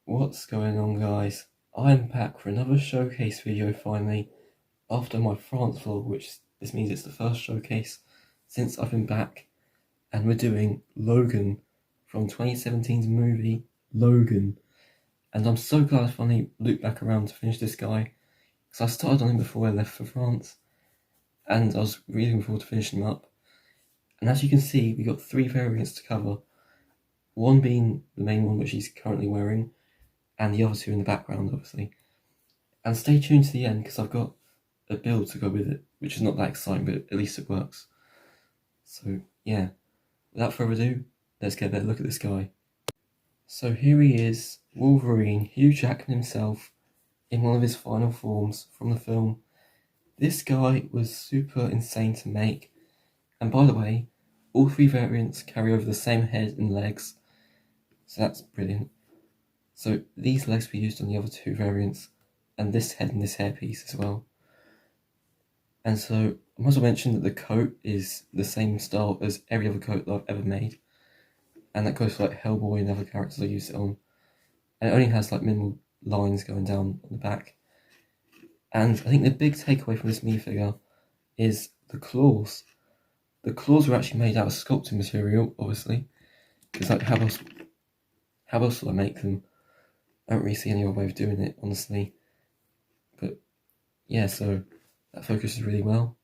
What's going on, guys? I'm back for another showcase video finally after my France vlog, which this means it's the first showcase since I've been back, and we're doing Logan from 2017's movie Logan. And I'm so glad I finally looped back around to finish this guy, because I started on him before I left for France and I was really looking forward to finishing him up. And as you can see, we got 3 variants to cover, one being the main one which he's currently wearing, and the other 2 in the background, obviously. And stay tuned to the end, because I've got a build to go with it, which is not that exciting, but at least it works. So yeah, without further ado, let's get a better look at this guy. So here he is, Wolverine, Hugh Jackman himself, in one of his final forms from the film. This guy was super insane to make, and by the way, all 3 variants carry over the same head and legs, so that's brilliant. So these legs were used on the other 2 variants, and this head and this hairpiece as well. And so I must have mentioned that the coat is the same style as every other coat that I've ever made, and that goes for like Hellboy and other characters I use it on. And it only has like minimal lines going down on the back. And I think the big takeaway from this minifigure is the claws. The claws were actually made out of sculpting material, obviously, because like how else would I make them? I don't really see any other way of doing it, honestly. But yeah, so that focuses really well.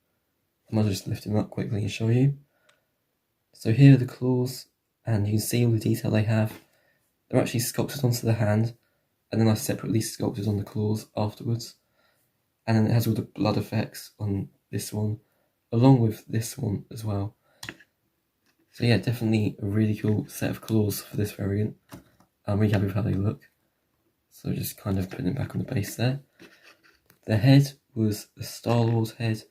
I might just lift him up quickly and show you. So here are the claws, and you can see all the detail they have. They're actually sculpted onto the hand, and then I separately sculpted on the claws afterwards. And then it has all the blood effects on this one, along with this one as well. So yeah, definitely a really cool set of claws for this variant. I'm really happy with how they look. So just kind of putting it back on the base there. The head was a Star-Lord head,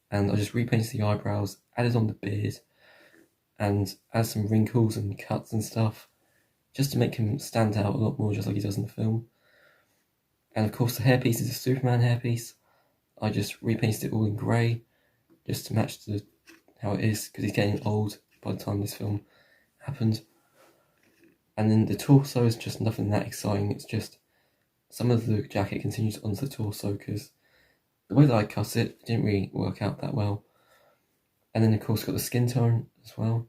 and I just repainted the eyebrows, added on the beard, and added some wrinkles and cuts and stuff, just to make him stand out a lot more, just like he does in the film. And of course the hairpiece is a Superman hairpiece. I just repainted it all in grey, just to match to how it is, because he's getting old by the time this film happened. And then the torso is just nothing that exciting, it's just some of the jacket continues onto the torso, because the way that I cut it didn't really work out that well. And then of course got the skin tone as well,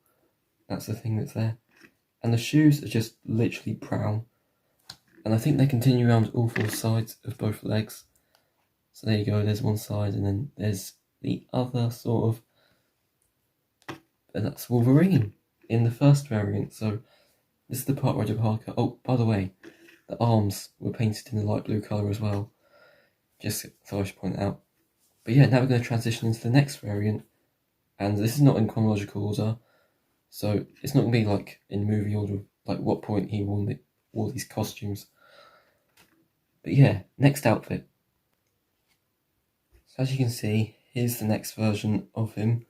that's the thing that's there. And the shoes are just literally brown, and I think they continue around all 4 sides of both legs. So there you go, there's one side, and then there's the other sort of, and that's Wolverine in the first variant. So this is the part where I did hardcore. Oh, by the way, the arms were painted in the light blue colour as well, just so I should point out. But yeah, now we're going to transition into the next variant, and this is not in chronological order, so it's not going to be like in movie order, like what point he wore these costumes. But yeah, next outfit. So as you can see, here's the next version of him,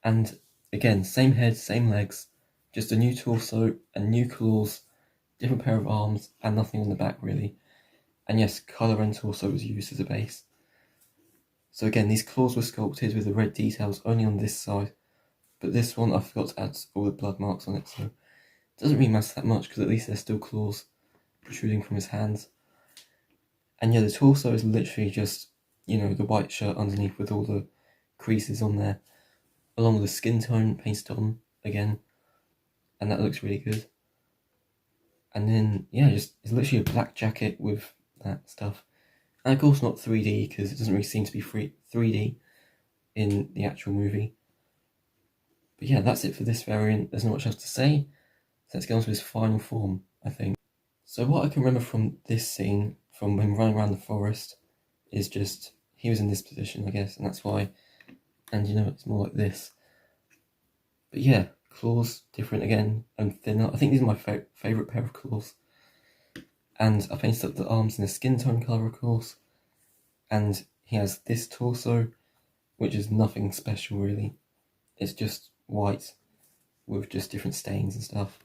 and again, same head, same legs, just a new torso and new claws, different pair of arms, and nothing on the back really. And yes, colour and torso was used as a base. So again, these claws were sculpted with the red details only on this side, but this one I forgot to add all the blood marks on it, so it doesn't really matter that much, because at least there's still claws protruding from his hands. And yeah, the torso is literally just, you know, the white shirt underneath with all the creases on there, along with the skin tone painted on again, and that looks really good. And then yeah, just it's literally a black jacket with that stuff, and of course not 3D, because it doesn't really seem to be 3D in the actual movie. But yeah, that's it for this variant. There's not much else to say, so let's get on to his final form, I think. So what I can remember from this scene, from him running around the forest, is just he was in this position, I guess, and that's why. And you know, it's more like this. But yeah, claws different again and thinner. I think these are my favourite pair of claws. And I painted up the arms in a skin tone colour, of course. And he has this torso, which is nothing special really. It's just white with just different stains and stuff.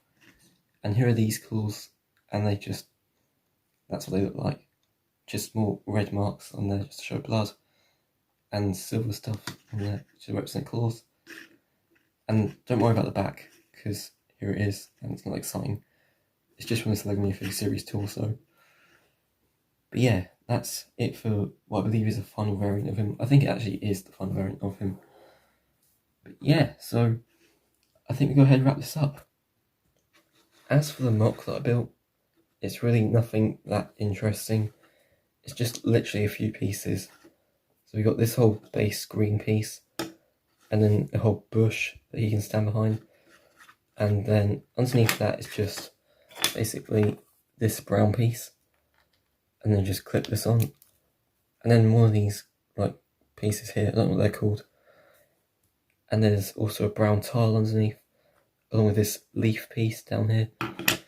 And here are these claws, and they just, that's what they look like. Just small red marks on there just to show blood, and silver stuff on there to represent claws. And don't worry about the back, because here it is, and it's not exciting. It's just from this Lego minifigure series torso. But yeah, that's it for what I believe is a final variant of him. I think it actually is the final variant of him. But yeah, so I think we go ahead and wrap this up. As for the mock that I built, it's really nothing that interesting. It's just literally a few pieces. So we got this whole base green piece, and then a whole bush that he can stand behind. And then underneath that is just basically this brown piece. And then just clip this on. And then one of these like pieces here, I don't know what they're called. And there's also a brown tile underneath, along with this leaf piece down here. And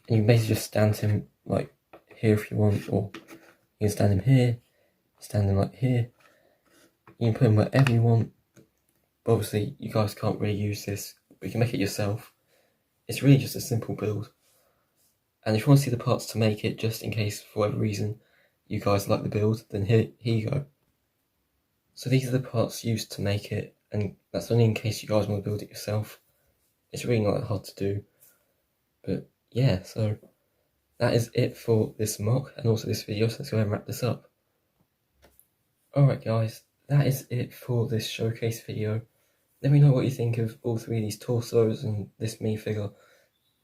you can basically just stand him like here if you want, or you can stand him here, stand him like here. You can put him wherever you want. But obviously you guys can't really use this, but you can make it yourself. It's really just a simple build. And if you want to see the parts to make it, just in case for whatever reason you guys like the build, then here you go. So these are the parts used to make it, and that's only in case you guys want to build it yourself. It's really not that hard to do. But yeah, so that is it for this mock and also this video, so let's go ahead and wrap this up. Alright guys, that is it for this showcase video. Let me know what you think of all three of these torsos and this minifigure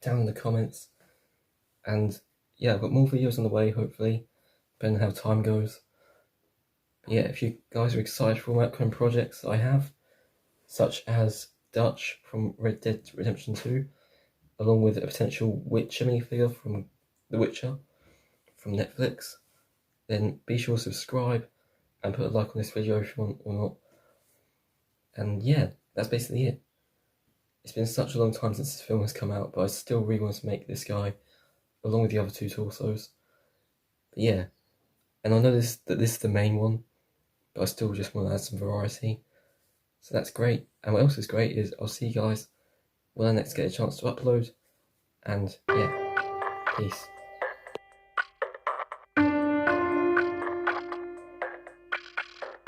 down in the comments. And yeah, I've got more videos on the way, hopefully, depending on how time goes. But yeah, if you guys are excited for upcoming projects I have, such as Dutch from Red Dead Redemption 2, along with a potential Witcher minifigure from The Witcher from Netflix, then be sure to subscribe and put a like on this video if you want or not. And yeah, that's basically it. It's been such a long time since this film has come out, but I still really want to make this guy along with the other two torsos. But yeah, and I know that this is the main one, but I still just want to add some variety. So that's great. And what else is great is I'll see you guys when I next get a chance to upload. And yeah, peace.